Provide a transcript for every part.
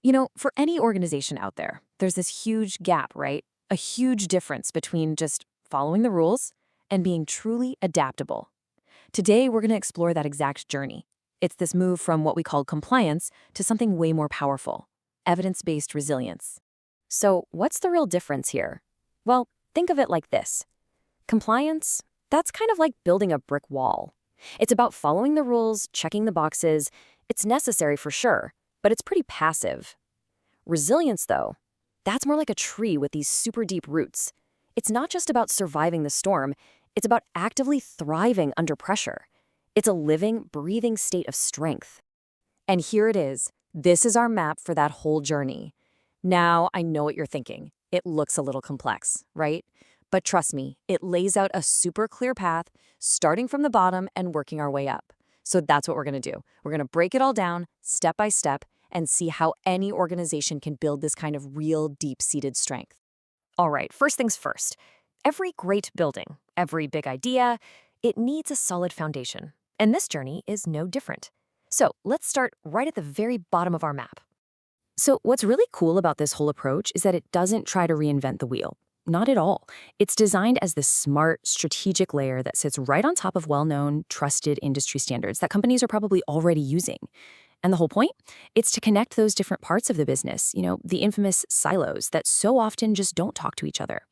For any organization out there, there's this huge gap, right? A huge difference between just following the rules and being truly adaptable. Today, we're going to explore that exact journey. It's this move from what we call compliance to something way more powerful, evidence-based resilience. So, what's the real difference here? Well, think of it like this. Compliance, that's kind of like building a brick wall. It's about following the rules, checking the boxes. It's necessary for sure, but it's pretty passive. Resilience, though, that's more like a tree with these super deep roots. It's not just about surviving the storm, it's about actively thriving under pressure. It's a living, breathing state of strength. And here it is. This is our map for that whole journey. Now, I know what you're thinking. It looks a little complex, right? But trust me, it lays out a super clear path, starting from the bottom and working our way up. So that's what we're going to do. We're going to break it all down, step by step, and see how any organization can build this kind of real deep-seated strength. All right, first things first. Every great building, every big idea, it needs a solid foundation. And this journey is no different. So let's start right at the very bottom of our map. So what's really cool about this whole approach is that it doesn't try to reinvent the wheel. Not at all. It's designed as this smart, strategic layer that sits right on top of well-known, trusted industry standards that companies are probably already using. And the whole point? It's to connect those different parts of the business, the infamous silos that so often just don't talk to each other.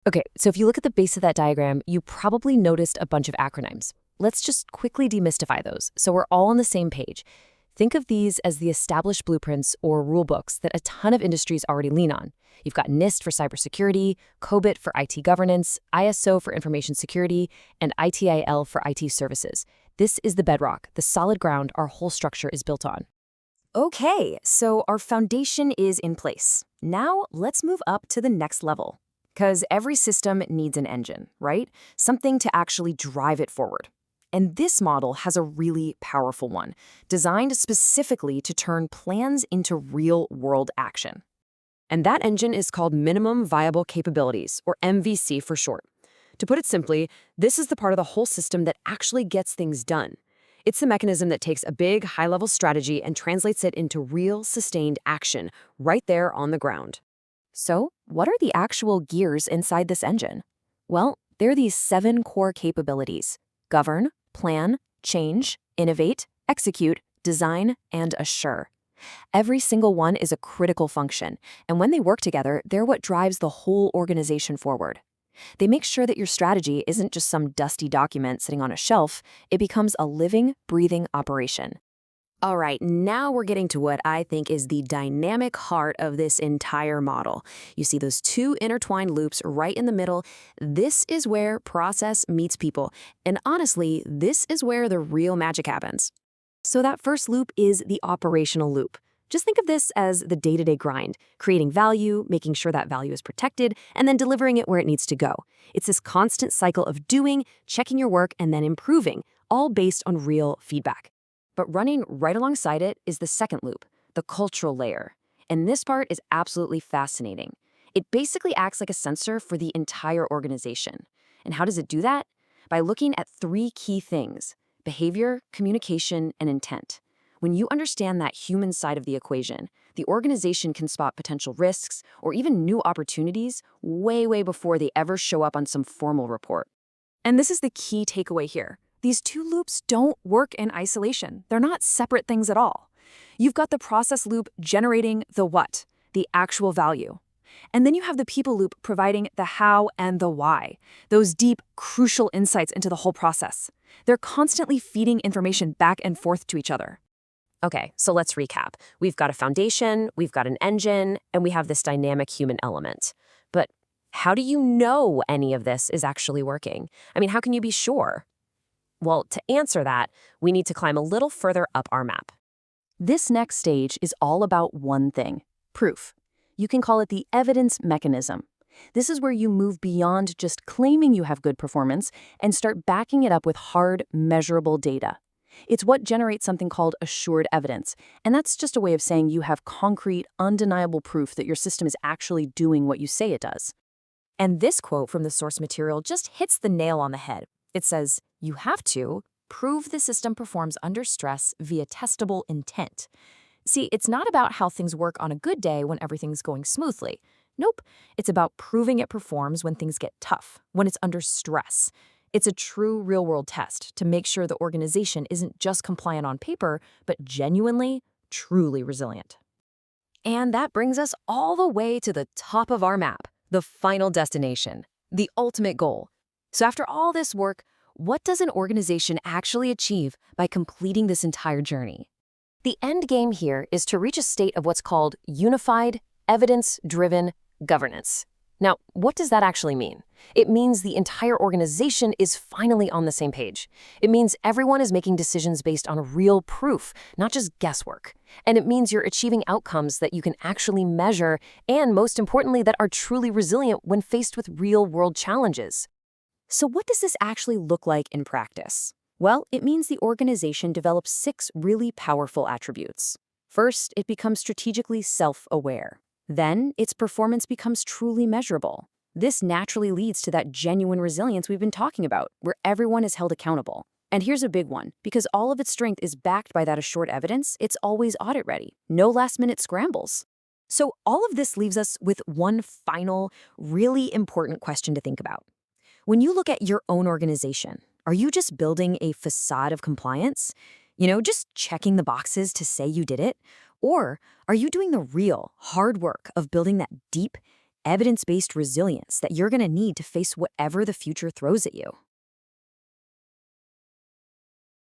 Okay, so if you look at the base of that diagram, you probably noticed a bunch of acronyms. Let's just quickly demystify those so we're all on the same page. Think of these as the established blueprints or rule books that a ton of industries already lean on. You've got NIST for cybersecurity, COBIT for IT governance, ISO for information security, and ITIL for IT services. This is the bedrock, the solid ground our whole structure is built on. Okay, so our foundation is in place. Now let's move up to the next level. Because every system needs an engine, right? Something to actually drive it forward. And this model has a really powerful one, designed specifically to turn plans into real-world action. And that engine is called Minimum Viable Capabilities, or MVC for short. To put it simply, this is the part of the whole system that actually gets things done. It's the mechanism that takes a big, high-level strategy and translates it into real, sustained action right there on the ground. So, what are the actual gears inside this engine? Well, they're these 7 core capabilities: govern, plan, change, innovate, execute, design, and assure. Every single one is a critical function, and when they work together, they're what drives the whole organization forward. They make sure that your strategy isn't just some dusty document sitting on a shelf, it becomes a living, breathing operation. All right, now we're getting to what I think is the dynamic heart of this entire model. You see those 2 intertwined loops right in the middle. This is where process meets people. And honestly, this is where the real magic happens. So that first loop is the operational loop. Just think of this as the day-to-day grind, creating value, making sure that value is protected, and then delivering it where it needs to go. It's this constant cycle of doing, checking your work, and then improving, all based on real feedback. But running right alongside it is the second loop, the cultural layer. And this part is absolutely fascinating. It basically acts like a sensor for the entire organization. And how does it do that? By looking at 3 key things: behavior, communication, and intent. When you understand that human side of the equation, the organization can spot potential risks or even new opportunities way before they ever show up on some formal report. And this is the key takeaway here. These 2 loops don't work in isolation. They're not separate things at all. You've got the process loop generating the what, the actual value. And then you have the people loop providing the how and the why, those deep, crucial insights into the whole process. They're constantly feeding information back and forth to each other. Okay, so let's recap. We've got a foundation, we've got an engine, and we have this dynamic human element. But how do you know any of this is actually working? I mean, how can you be sure? Well, to answer that, we need to climb a little further up our map. This next stage is all about one thing: proof. You can call it the evidence mechanism. This is where you move beyond just claiming you have good performance and start backing it up with hard, measurable data. It's what generates something called assured evidence, and that's just a way of saying you have concrete, undeniable proof that your system is actually doing what you say it does. And this quote from the source material just hits the nail on the head. It says, "You have to prove the system performs under stress via testable intent." See, it's not about how things work on a good day when everything's going smoothly. Nope, it's about proving it performs when things get tough, when it's under stress. It's a true real-world test to make sure the organization isn't just compliant on paper, but genuinely, truly resilient. And that brings us all the way to the top of our map, the final destination, the ultimate goal. So after all this work, what does an organization actually achieve by completing this entire journey? The end game here is to reach a state of what's called unified, evidence-driven governance. Now, what does that actually mean? It means the entire organization is finally on the same page. It means everyone is making decisions based on real proof, not just guesswork. And it means you're achieving outcomes that you can actually measure and, most importantly, that are truly resilient when faced with real-world challenges. So what does this actually look like in practice? Well, it means the organization develops 6 really powerful attributes. First, it becomes strategically self-aware. Then, its performance becomes truly measurable. This naturally leads to that genuine resilience we've been talking about, where everyone is held accountable. And here's a big one. Because all of its strength is backed by that assured evidence, it's always audit-ready. No last-minute scrambles. So all of this leaves us with one final, really important question to think about. When you look at your own organization, are you just building a facade of compliance? Just checking the boxes to say you did it? Or are you doing the real, hard work of building that deep, evidence-based resilience that you're going to need to face whatever the future throws at you?